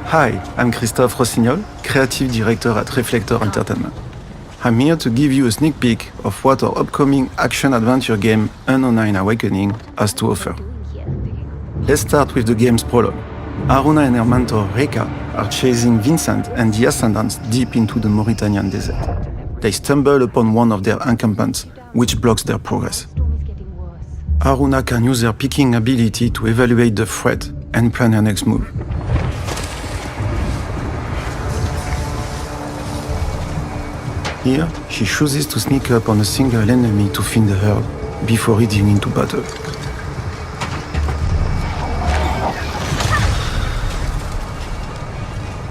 Hi, I'm Christophe Rossignol, Creative Director at Reflector Entertainment. I'm here to give you a sneak peek of what our upcoming action-adventure game Haroona Awakening has to offer. Let's start with the game's prologue. Haroona and her mentor Reka are chasing Vincent and the Ascendants deep into the Mauritanian desert. They stumble upon one of their encampments, which blocks their progress. Haroona can use her picking ability to evaluate the threat and plan her next move. Here, she chooses to sneak up on a single enemy to thin the herd before heading into battle.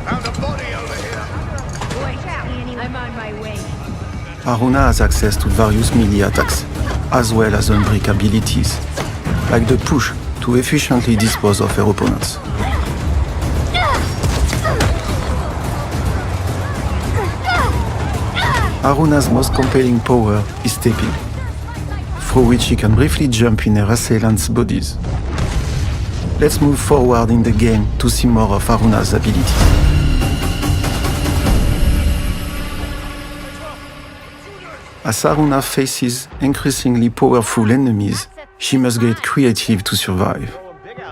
Found a body over here. I'm on my way. Haroona has access to various melee attacks, as well as unbreak abilities, like the push to efficiently dispose of her opponents. Haroona's most compelling power is stepping, through which she can briefly jump in her assailants' bodies. Let's move forward in the game to see more of Haroona's ability. As Haroona faces increasingly powerful enemies, she must get creative to survive.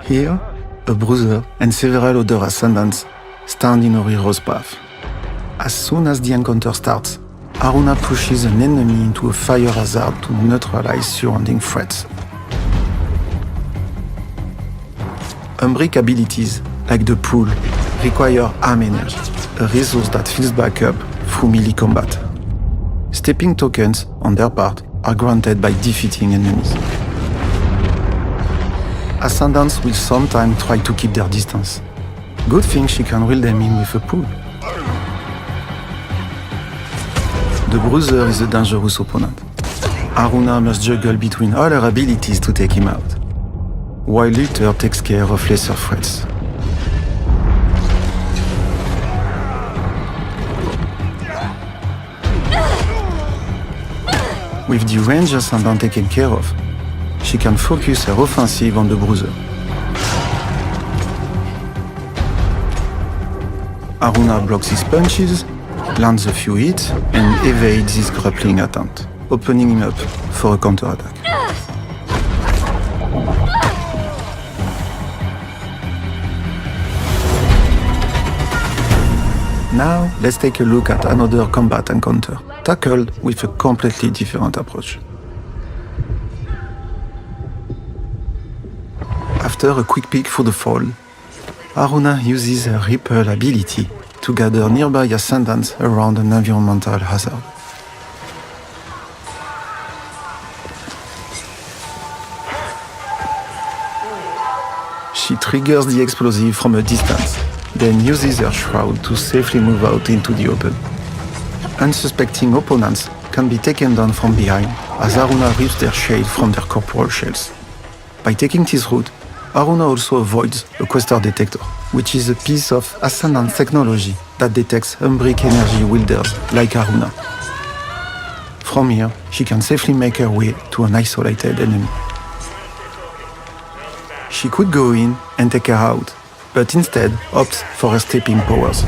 Here, a bruiser and several other ascendants stand in her hero's path. As soon as the encounter starts, Haroona pushes an enemy into a fire hazard to neutralize surrounding threats. Unbreak abilities, like the pull, require arm energy, a resource that fills back up through melee combat. Stepping tokens, on their part, are granted by defeating enemies. Ascendants will sometimes try to keep their distance. Good thing she can reel them in with a pull. The Bruiser is a dangerous opponent. Haroona must juggle between all her abilities to take him out, while Luther takes care of lesser threats. With the range Ascendant taken care of, she can focus her offensive on the Bruiser. Haroona blocks his punches, lands a few hits, and evades his grappling attempt, opening him up for a counterattack. Now, let's take a look at another combat encounter, tackled with a completely different approach. After a quick peek through the fall, Haroona uses her Ripple ability to gather nearby ascendants around an environmental hazard. She triggers the explosive from a distance, then uses her shroud to safely move out into the open. Unsuspecting opponents can be taken down from behind as Haroona rips their shade from their corporal shells. By taking this route, Haroona also avoids a Quaestor detector, which is a piece of Ascendant technology that detects unbreak energy wielders like Haroona. From here, she can safely make her way to an isolated enemy. She could go in and take her out, but instead opts for her stepping powers.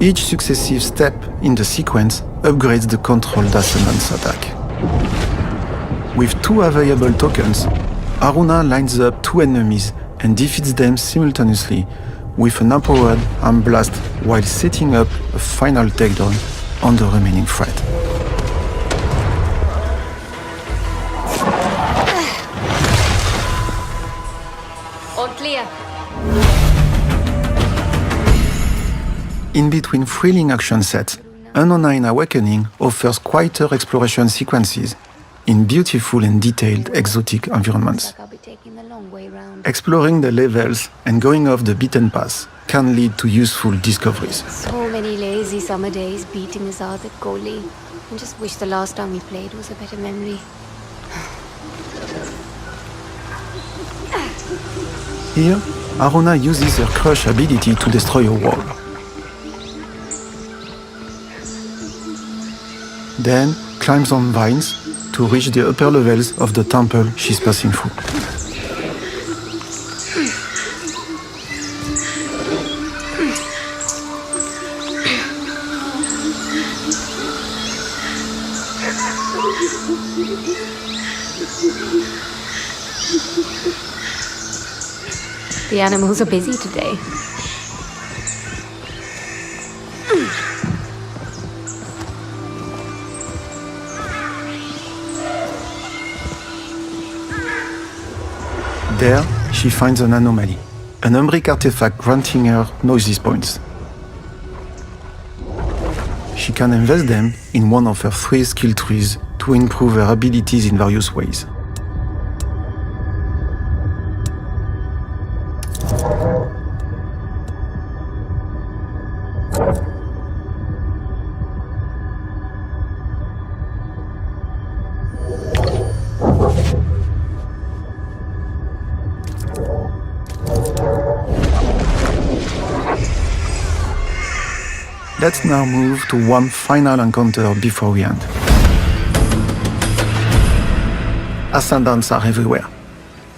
Each successive step in the sequence upgrades the controlled Ascendant's attack. With 2 available tokens, Haroona lines up 2 enemies and defeats them simultaneously with an empowered arm blast while setting up a final takedown on the remaining threat. All clear. In between thrilling action sets, Haroona Awakening offers quieter exploration sequences in beautiful and detailed exotic environments. Exploring the levels and going off the beaten path can lead to useful discoveries. So many lazy summer days beating us out at goalie. I just wish the last time we played was a better memory. Here, Haroona uses her crush ability to destroy a wall. Then climbs on vines to reach the upper levels of the temple she's passing through. The animals are busy today. There, she finds an anomaly, an Umbric artifact granting her noise points. She can invest them in one of her 3 skill trees to improve her abilities in various ways. Let's now move to one final encounter before we end. Ascendants are everywhere.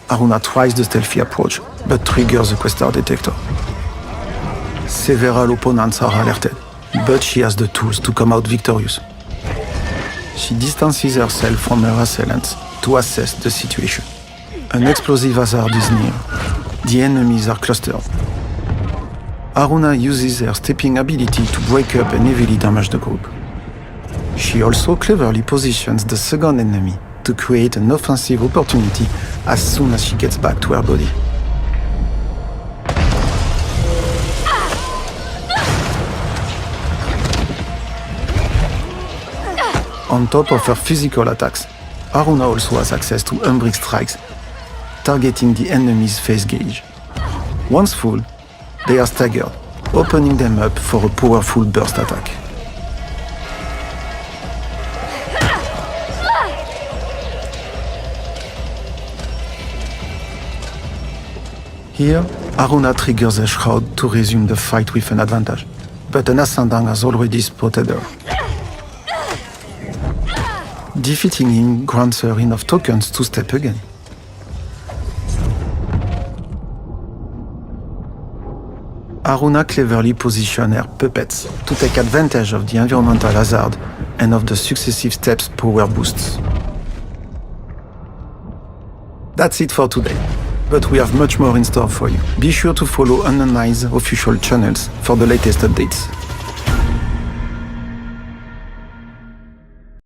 Haroona tries the stealthy approach, but triggers the Quaestor detector. Several opponents are alerted, but she has the tools to come out victorious. She distances herself from her assailants to assess the situation. An explosive hazard is near. The enemies are clustered. Haroona uses her stepping ability to break up and heavily damage the group. She also cleverly positions the second enemy to create an offensive opportunity as soon as she gets back to her body. On top of her physical attacks, Haroona also has access to Umbric strikes, targeting the enemy's face gauge. Once full, they are staggered, opening them up for a powerful burst attack. Here, Haroona triggers a shroud to resume the fight with an advantage, but an ascendant has already spotted her. Defeating him grants her enough tokens to step again. Haroona cleverly positions her puppets to take advantage of the environmental hazard and of the successive steps' power boosts. That's it for today, but we have much more in store for you. Be sure to follow Anonymous official channels for the latest updates.